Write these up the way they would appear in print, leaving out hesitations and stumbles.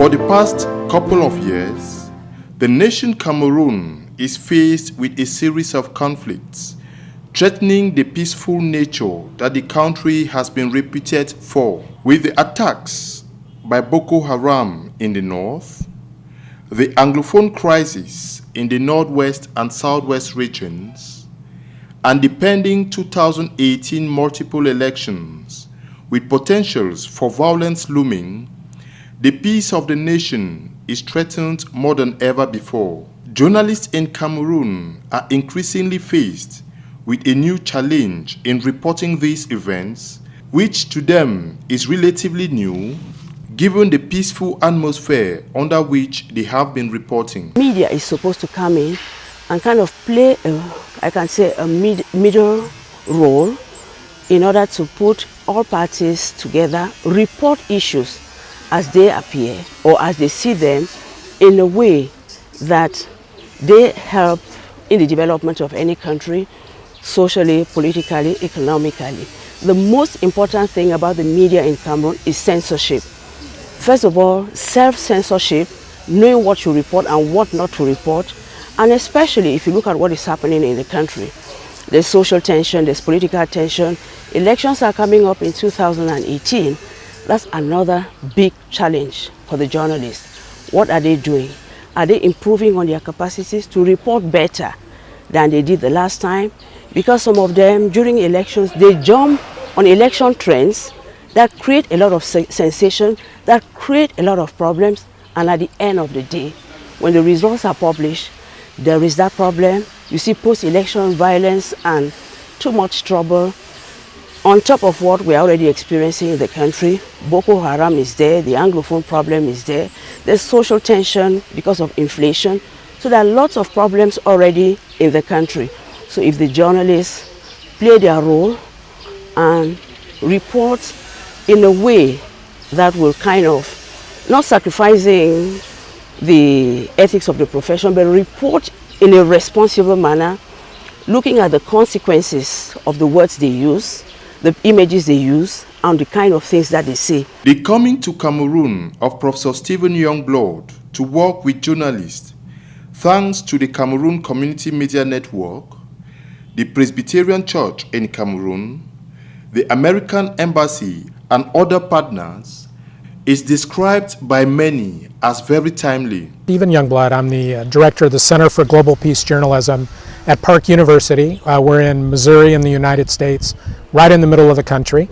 For the past couple of years, the nation Cameroon is faced with a series of conflicts threatening the peaceful nature that the country has been reputed for, with the attacks by Boko Haram in the north, the Anglophone crisis in the northwest and southwest regions, and the pending 2018 multiple elections with potentials for violence looming. The peace of the nation is threatened more than ever before. Journalists in Cameroon are increasingly faced with a new challenge in reporting these events, which to them is relatively new, given the peaceful atmosphere under which they have been reporting. Media is supposed to come in and kind of play, a middle role in order to put all parties together, report issues as they appear or as they see them in a way that they help in the development of any country, socially, politically, economically. The most important thing about the media in Cameroon is censorship. First of all, self-censorship, knowing what to report and what not to report, and especially if you look at what is happening in the country. There's social tension, there's political tension. Elections are coming up in 2018. That's another big challenge for the journalists. What are they doing? Are they improving on their capacities to report better than they did the last time? Because some of them, during elections, they jump on election trends that create a lot of sensation, that create a lot of problems, and at the end of the day, when the results are published, there is that problem. You see post-election violence and too much trouble. On top of what we're already experiencing in the country, Boko Haram is there, the Anglophone problem is there, there's social tension because of inflation. So there are lots of problems already in the country. So if the journalists play their role and report in a way that will kind of, not sacrificing the ethics of the profession, but report in a responsible manner, looking at the consequences of the words they use, the images they use, and the kind of things that they say. The coming to Cameroon of Professor Stephen Youngblood to work with journalists, thanks to the Cameroon Community Media Network, the Presbyterian Church in Cameroon, the American Embassy, and other partners, is described by many as very timely. Stephen Youngblood, I'm the director of the Center for Global Peace Journalism at Park University. We're in Missouri in the United States, right in the middle of the country.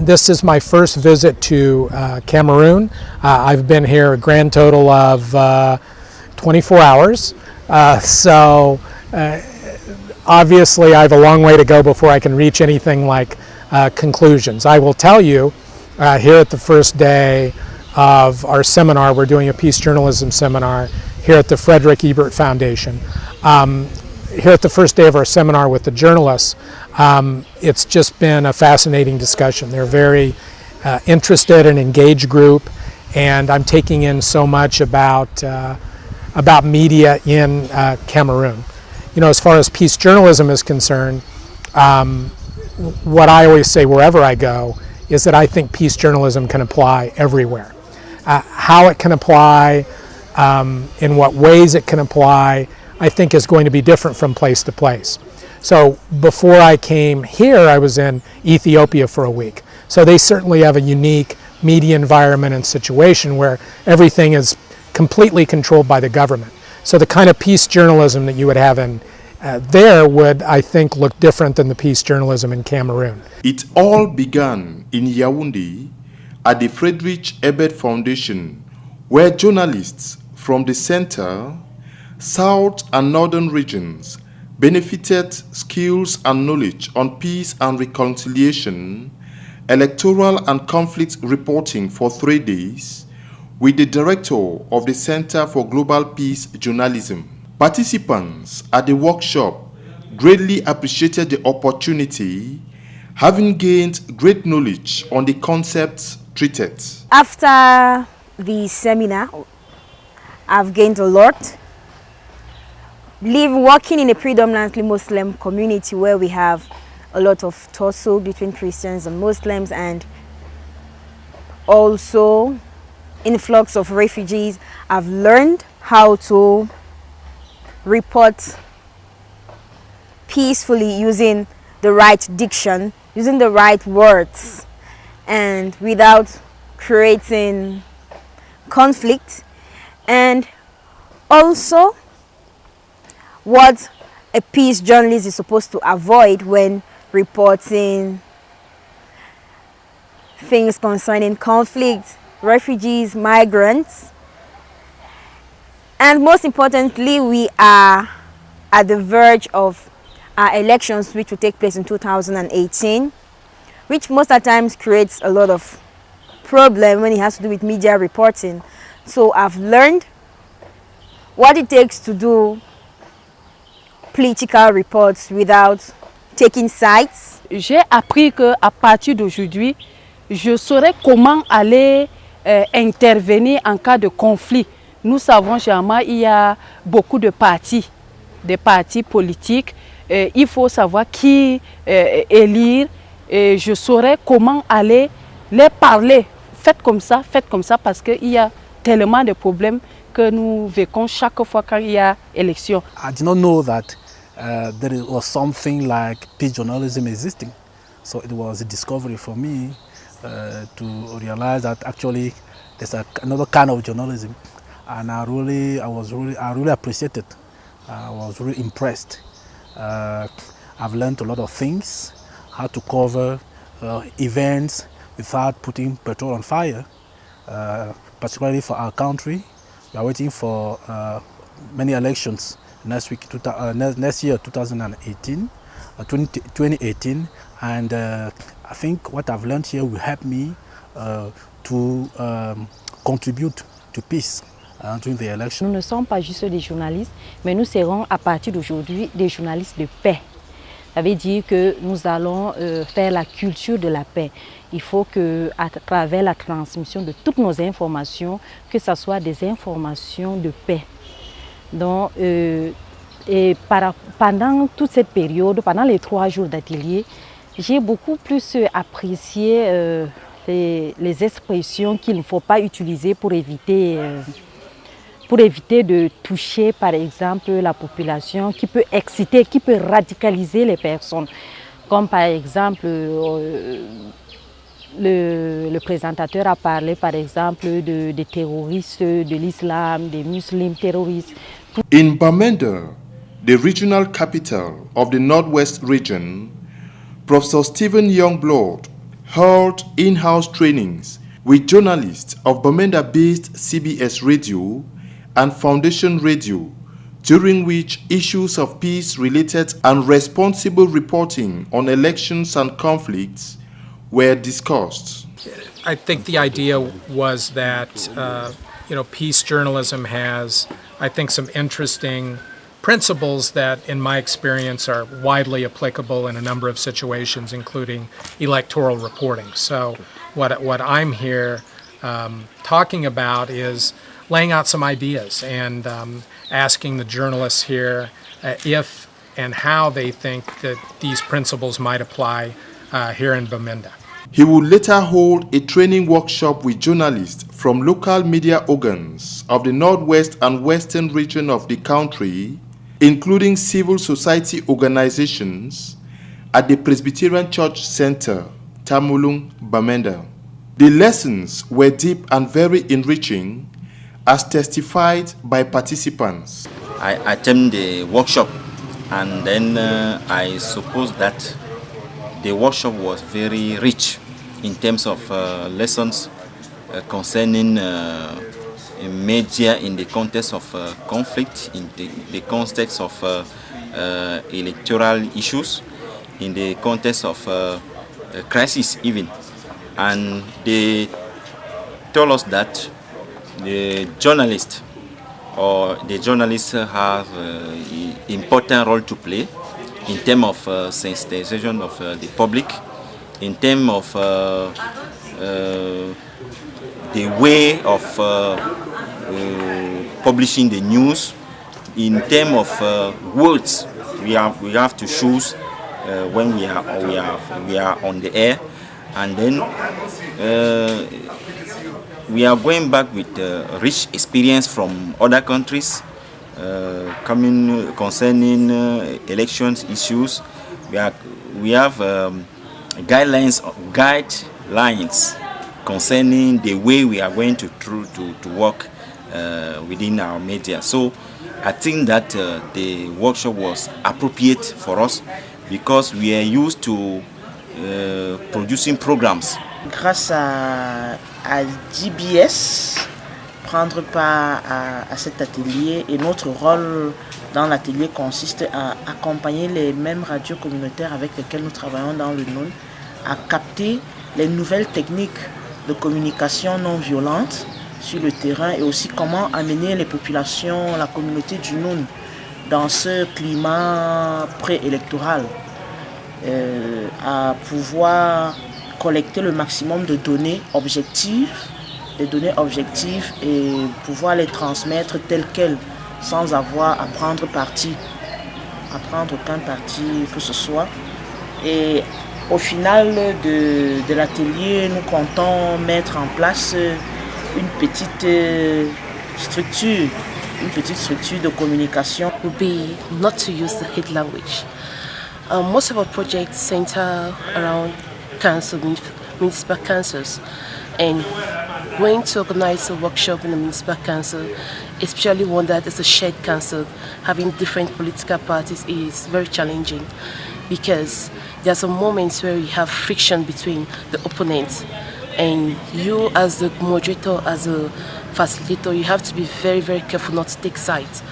This is my first visit to Cameroon. I've been here a grand total of 24 hours. Obviously I have a long way to go before I can reach anything like conclusions. I will tell you, here at the first day of our seminar, we're doing a peace journalism seminar here at the Frederick Ebert Foundation. Here at the first day of our seminar with the journalists, it's just been a fascinating discussion. They're very interested and engaged group, and I'm taking in so much about media in Cameroon. You know, as far as peace journalism is concerned, what I always say wherever I go is that I think peace journalism can apply everywhere. How it can apply, in what ways it can apply, I think is going to be different from place to place. So before I came here, I was in Ethiopia for a week. So they certainly have a unique media environment and situation where everything is completely controlled by the government. So the kind of peace journalism that you would have in there would, I think, look different than the peace journalism in Cameroon. It all began in Yaoundé at the Frederick Ebert Foundation, where journalists from the center, south and northern regions benefited skills and knowledge on peace and reconciliation, electoral and conflict reporting for 3 days with the director of the Center for Global Peace Journalism. Participants at the workshop greatly appreciated the opportunity, having gained great knowledge on the concepts treated. After the seminar, I've gained a lot. Working in a predominantly Muslim community where we have a lot of tussle between Christians and Muslims, and also influx of refugees. I've learned how to report peacefully using the right diction, using the right words, and without creating conflict. And also what a peace journalist is supposed to avoid when reporting things concerning conflict, refugees, migrants. And most importantly, we are at the verge of our elections, which will take place in 2018, which most of the times creates a lot of problem when it has to do with media reporting. So I've learned what it takes to do political reports without taking sides. J'ai appris qu'à partir d'aujourd'hui, je saurais comment aller intervenir en cas de conflit. Nous savons généralement il y a beaucoup de partis, des partis politiques. Il faut savoir qui élire. Et je saurais comment aller les parler. Faites comme ça, parce qu'il y a tellement de problèmes que nous vécons chaque fois quand il y a élection. I did not know that there was something like peace journalism existing. So it was a discovery for me to realize that actually there's another kind of journalism, and I really appreciate it. I was really impressed. I've learned a lot of things, how to cover events without putting petrol on fire, particularly for our country. We are waiting for many elections next year, 2018, and I think what I've learned here will help me to contribute to peace during the election. Nous ne sommes pas juste des journalistes, mais nous serons à partir d'aujourd'hui des journalistes de paix. Ça veut dire que nous allons faire la culture de la paix. Il faut que, à travers la transmission de toutes nos informations, que ce soit des informations de paix. Donc, pendant toute cette période, pendant les 3 jours d'atelier, j'ai beaucoup plus apprécié les expressions qu'il ne faut pas utiliser pour éviter de toucher, par exemple, la population, qui peut exciter, qui peut radicaliser les personnes. Comme par exemple, le présentateur a parlé, par exemple, des terroristes de l'islam, des musulmans terroristes. In Bamenda, the regional capital of the Northwest region, Professor Stephen Youngblood held in-house trainings with journalists of Bamenda-based CBS Radio and Foundation Radio, during which issues of peace-related and responsible reporting on elections and conflicts were discussed. I think the idea was that peace journalism has, I think, some interesting principles that, in my experience, are widely applicable in a number of situations, including electoral reporting. So what I'm here talking about is laying out some ideas and asking the journalists here if and how they think that these principles might apply here in Bamenda. He would later hold a training workshop with journalists from local media organs of the northwest and western region of the country, including civil society organizations, at the Presbyterian Church Center, Tamulung, Bamenda. The lessons were deep and very enriching, as testified by participants. I attended the workshop, and then I suppose that the workshop was very rich in terms of lessons concerning media in the context of conflict, in the context of electoral issues, in the context of crisis even. And they told us that the journalists have an important role to play in terms of sensitization of the public, in terms of the way of publishing the news, in terms of words we have to choose when we are on the air, And then we are going back with rich experience from other countries coming concerning elections issues. We have guidelines concerning the way we are going to work within our media. So I think that the workshop was appropriate for us because we are used to producing programs. Grâce à DBS, prendre part à cet atelier, et notre rôle dans l'atelier consiste à accompagner les mêmes radios communautaires avec lesquelles nous travaillons dans le Noun, à capter les nouvelles techniques de communication non violente sur le terrain et aussi comment amener les populations, la communauté du Noun dans ce climat préélectoral, à pouvoir collecter le maximum de données objectives, et pouvoir les transmettre telles quelles sans avoir à prendre aucun parti que ce soit. Et au final de l'atelier, nous comptons mettre en place une petite structure de communication. Would be not to use the hate language. Most of our projects center around municipal councils, and going to organize a workshop in the municipal council, especially one that is a shared council, having different political parties, is very challenging because there are some moments where you have friction between the opponents, and you as the moderator, as a facilitator, you have to be very, very careful not to take sides,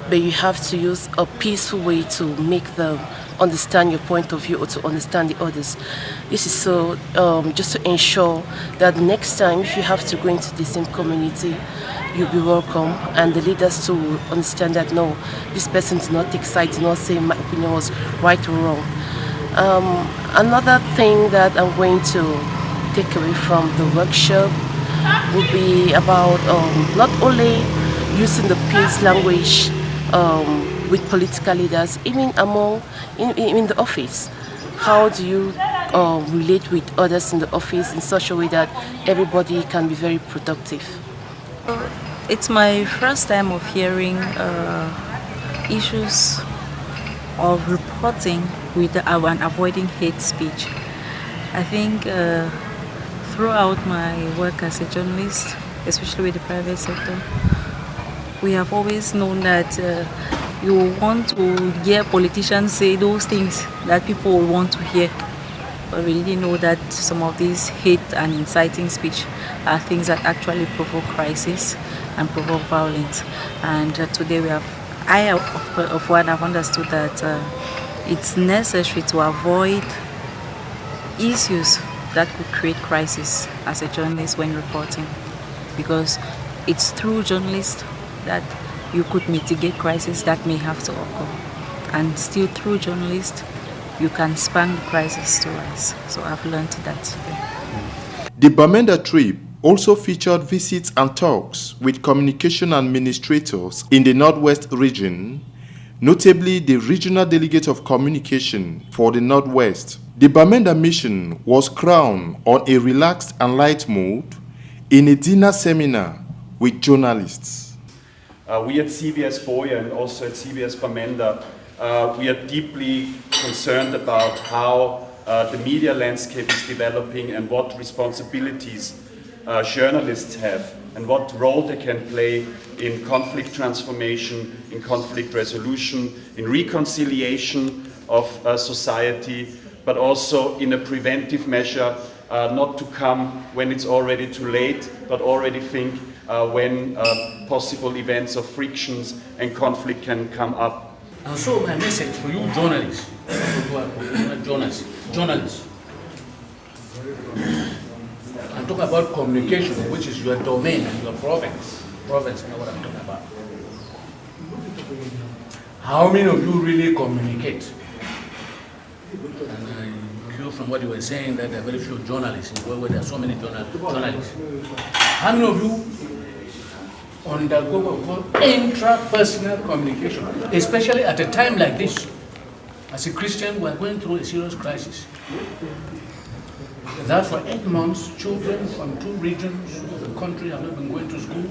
but you have to use a peaceful way to make them understand your point of view or to understand the others. This is so just to ensure that next time if you have to go into the same community, you'll be welcome, and the leaders to understand that no, this person did not take sides, did not say my opinion was right or wrong. Another thing that I'm going to take away from the workshop would be about not only using the peace language with political leaders, even in the office. How do you relate with others in the office in such a way that everybody can be very productive? It's my first time of hearing issues of reporting with and avoiding hate speech. I think throughout my work as a journalist, especially with the private sector, we have always known that you want to hear politicians say those things that people want to hear. But we didn't know that some of these hate and inciting speech are things that actually provoke crisis and provoke violence. And today of what I've understood that it's necessary to avoid issues that could create crisis as a journalist when reporting, because it's through journalists that you could mitigate crisis that may have to occur, and still through journalists you can span the crisis to rise. So I've learned that today. The Bamenda trip also featured visits and talks with communication administrators in the Northwest region, notably the Regional Delegate of Communication for the Northwest. The Bamenda mission was crowned on a relaxed and light mood in a dinner seminar with journalists. We at CBS Boya and also at CBS Bamenda, we are deeply concerned about how the media landscape is developing and what responsibilities journalists have and what role they can play in conflict transformation, in conflict resolution, in reconciliation of society, but also in a preventive measure, not to come when it's already too late, but already think when possible events of frictions and conflict can come up. And so my message for you journalists, journalists, I'm talking about communication, which is your domain and your province. Province, you know what I'm talking about. How many of you really communicate? And from what you were saying, that there are very few journalists, where there are so many journalists. How many of you undergo what we call intrapersonal communication, especially at a time like this? As a Christian, we are going through a serious crisis. that for 8 months, children from 2 regions of the country have not been going to school,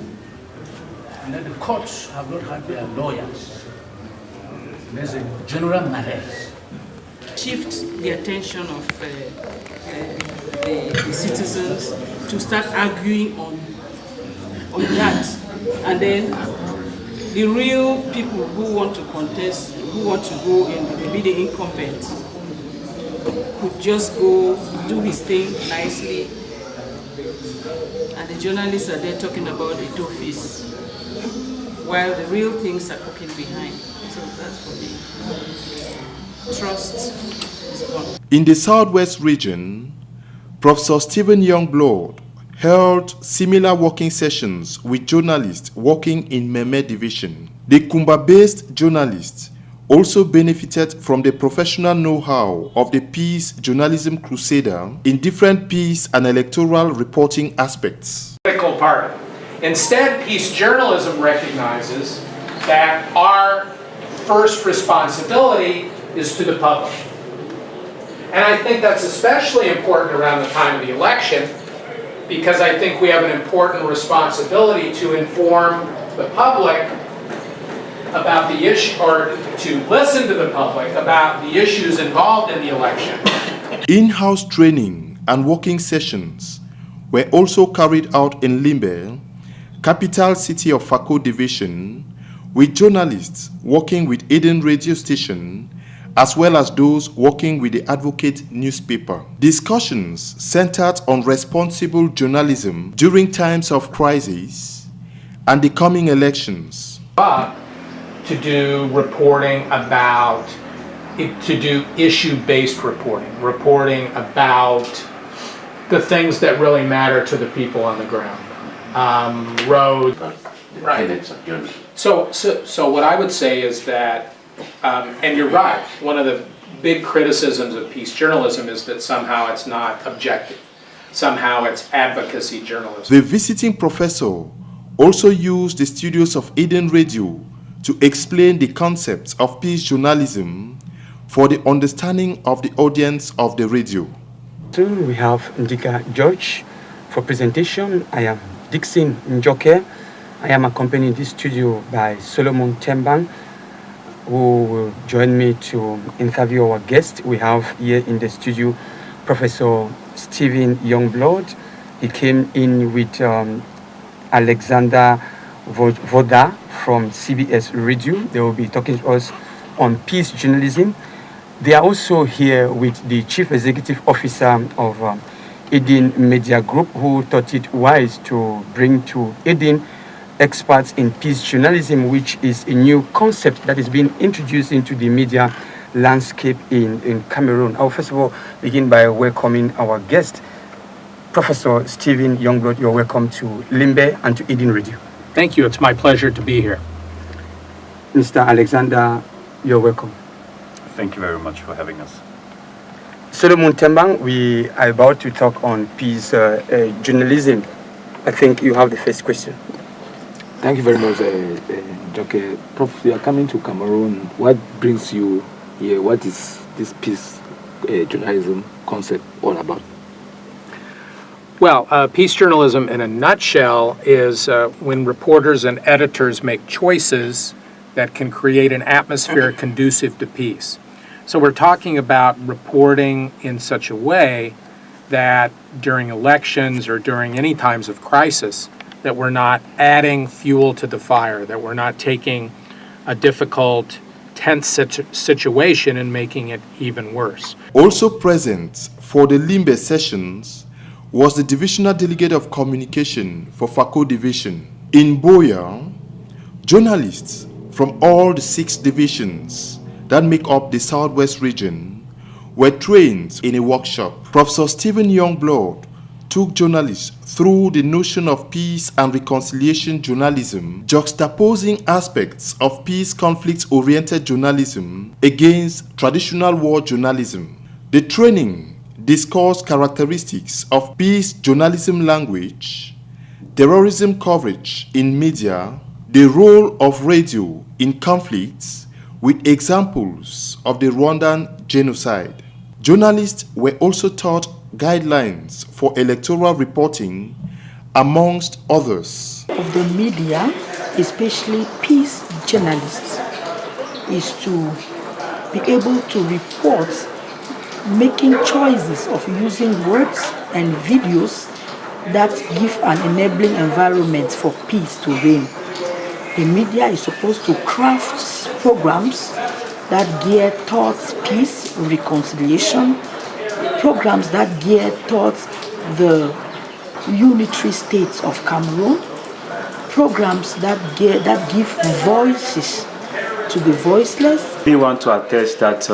and that the courts have not had their lawyers. There's a general malaise. Shift the attention of the citizens to start arguing on that, and then the real people who want to contest, who want to go in, maybe the incumbent, could just go do his thing nicely, and the journalists are there talking about the trophies, while the real things are cooking behind. So that's for me. Trust is gone. In the Southwest region, Professor Stephen Youngblood held similar working sessions with journalists working in Meme Division. The Kumba-based journalists also benefited from the professional know-how of the peace journalism crusader in different peace and electoral reporting aspects. Critical part. Instead, peace journalism recognizes that our first responsibility is to the public. And I think that's especially important around the time of the election, because I think we have an important responsibility to inform the public about the issue, or to listen to the public about the issues involved in the election. In-house training and working sessions were also carried out in Limbe, capital city of Fako Division, with journalists working with Eden radio station, as well as those working with the Advocate newspaper. Discussions centered on responsible journalism during times of crisis and the coming elections. To do reporting about, to do issue-based reporting about the things that really matter to the people on the ground. Roads. Right. So what I would say is that, and you're right, one of the big criticisms of peace journalism is that somehow it's not objective. Somehow it's advocacy journalism. The visiting professor also used the studios of Eden Radio to explain the concepts of peace journalism for the understanding of the audience of the radio. Soon we have Ndika George for presentation. I am Dixon Njoke. I am accompanied in this studio by Solomon Tembang, who will join me to interview our guest. We have here in the studio Professor Stephen Youngblood. He came in with Alexander Voda from CBS Radio. They will be talking to us on peace journalism. They are also here with the Chief Executive Officer of Eden Media Group, who thought it wise to bring to Eden experts in peace journalism, which is a new concept that is being introduced into the media landscape in Cameroon. I will first of all begin by welcoming our guest, Professor Stephen Youngblood. You're welcome to Limbe and to Eden Radio. Thank you. It's my pleasure to be here. Mr. Alexander, you're welcome. Thank you very much for having us. Solomon Tembang, we are about to talk on peace journalism. I think you have the first question. Thank you very much, Dr. Prof. You are coming to Cameroon. What brings you here? What is this peace journalism concept all about? Well, peace journalism in a nutshell is when reporters and editors make choices that can create an atmosphere conducive to peace. So we're talking about reporting in such a way that during elections or during any times of crisis, that we're not adding fuel to the fire, that we're not taking a difficult, tense situation and making it even worse. Also present for the Limbe sessions was the Divisional Delegate of Communication for Fako Division. In Boya, journalists from all the 6 divisions that make up the Southwest region were trained in a workshop. Professor Stephen Youngblood took journalists through the notion of peace and reconciliation journalism, juxtaposing aspects of peace conflict-oriented journalism against traditional war journalism. The training discussed characteristics of peace journalism language, terrorism coverage in media, the role of radio in conflicts, with examples of the Rwandan genocide. Journalists were also taught guidelines for electoral reporting, amongst others. Of the media, especially peace journalists, is to be able to report, making choices of using words and videos that give an enabling environment for peace to reign. The media is supposed to craft programs that gear towards peace, reconciliation, programs that gear towards the unitary states of Cameroon, programs that give voices to the voiceless. We want to attest that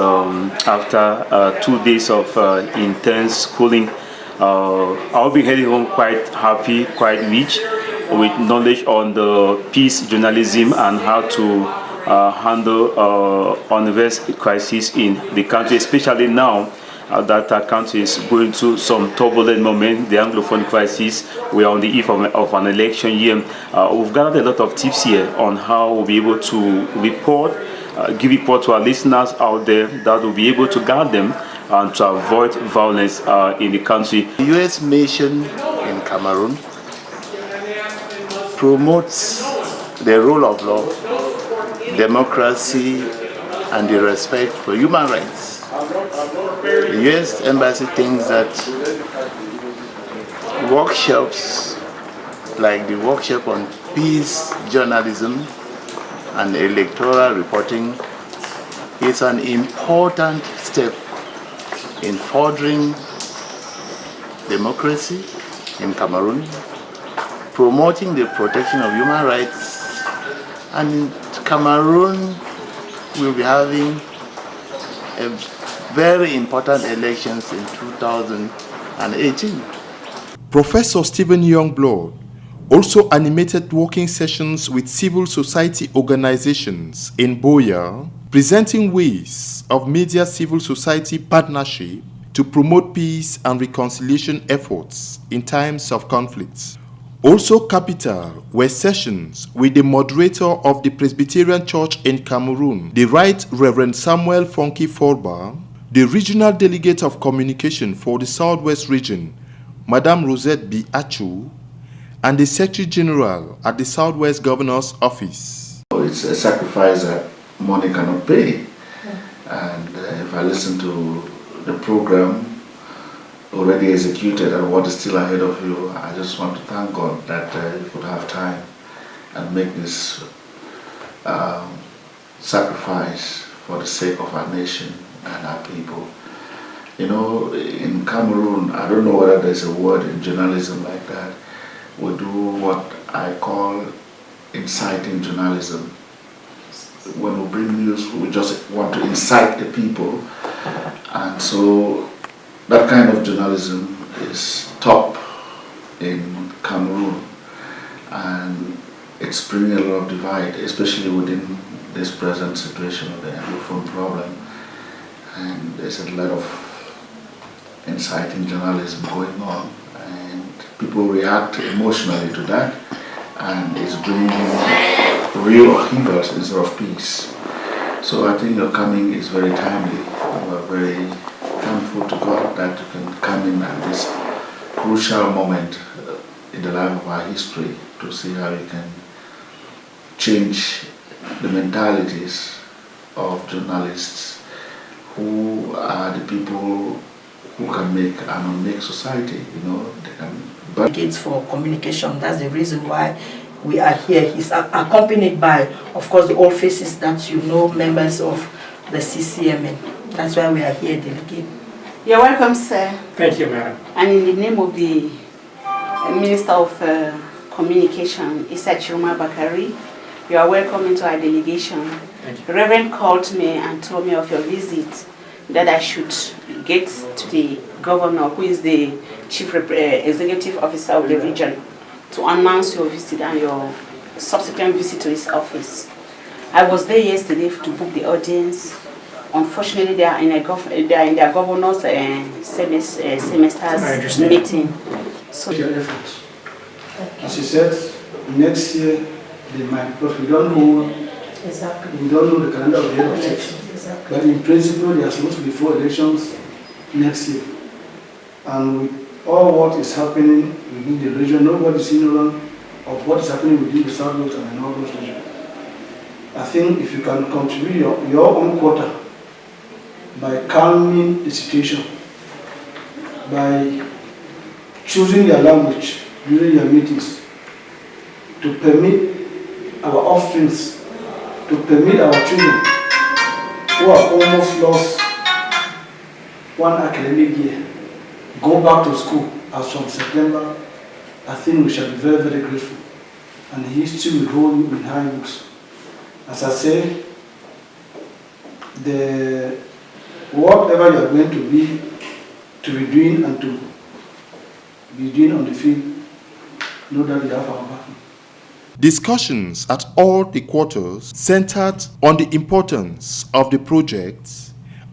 after 2 days of intense schooling, I'll be heading home quite happy, quite rich, with knowledge on the peace journalism and how to handle unrest crisis in the country, especially now that our country is going through some turbulent moment, the Anglophone crisis. We are on the eve of an election year. We've gathered a lot of tips here on how we'll be able to report, give report to our listeners out there that will be able to guard them and to avoid violence in the country. The U.S. mission in Cameroon promotes the rule of law, democracy, and the respect for human rights. The U.S. Embassy thinks that workshops like the workshop on peace journalism and electoral reporting is an important step in furthering democracy in Cameroon, promoting the protection of human rights, and Cameroon will be having a very important elections in 2018. Professor Stephen Youngblood also animated working sessions with civil society organizations in Boya, presenting ways of media civil society partnership to promote peace and reconciliation efforts in times of conflicts. Also capital were sessions with the moderator of the Presbyterian Church in Cameroon, the Right Reverend Samuel Funky Forba, the regional delegate of communication for the Southwest region, Madame Rosette B. Achu, and the Secretary General at the Southwest Governor's Office. It's a sacrifice that money cannot pay. And if I listen to the program already executed and what is still ahead of you, I just want to thank God that you could have time and make this sacrifice for the sake of our nation and our people. You know, in Cameroon, I don't know whether there's a word in journalism like that. We do what I call inciting journalism. When we bring news, we just want to incite the people. And so that kind of journalism is top in Cameroon. And it's bringing a lot of divide, especially within this present situation of the Anglophone problem. And there's a lot of inciting journalism going on, and people react emotionally to that, and it's bringing real upheavals instead of peace. So I think your coming is very timely. We're very thankful to God that you can come in at this crucial moment in the life of our history to see how you can change the mentalities of journalists, who are the people who can make and unmake society. You know, they can. Delegates for communication. That's the reason why we are here. He's accompanied by, of course, the old faces that you know, members of the CCMN. That's why we are here, delegate. You're welcome, sir. Thank you, madam. And in the name of the Minister of Communication, Issa Chiruma Bakari, you are welcome into our delegation. The Reverend called me and told me of your visit, that I should get to the governor, who is the chief executive officer of the region, to announce your visit and your subsequent visit to his office. I was there yesterday to book the audience. Unfortunately, they are in their governor's semester's meeting. So your efforts. As you said, next year they might, because we don't know. Exactly. We don't know the calendar of the elections. Exactly. But in principle, they are supposed to be 4 elections next year. And with all what is happening within the region, nobody is ignorant of what is happening within the Southwest and the Northwest region. I think if you can contribute your own quota by calming the situation, by choosing your language during your meetings, to permit our offsprings, to permit our children who have almost lost one academic year, go back to school as from September, I think we shall be very, very grateful. And history will hold you in high books. As I say, whatever you are going to be doing and to be doing on the field, know that you have our backing. Discussions at all the quarters centered on the importance of the project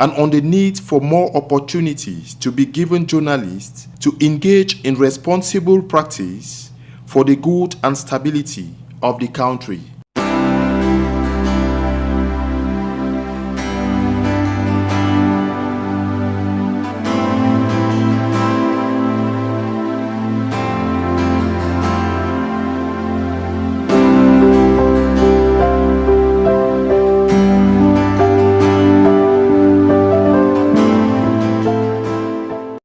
and on the need for more opportunities to be given journalists to engage in responsible practice for the good and stability of the country.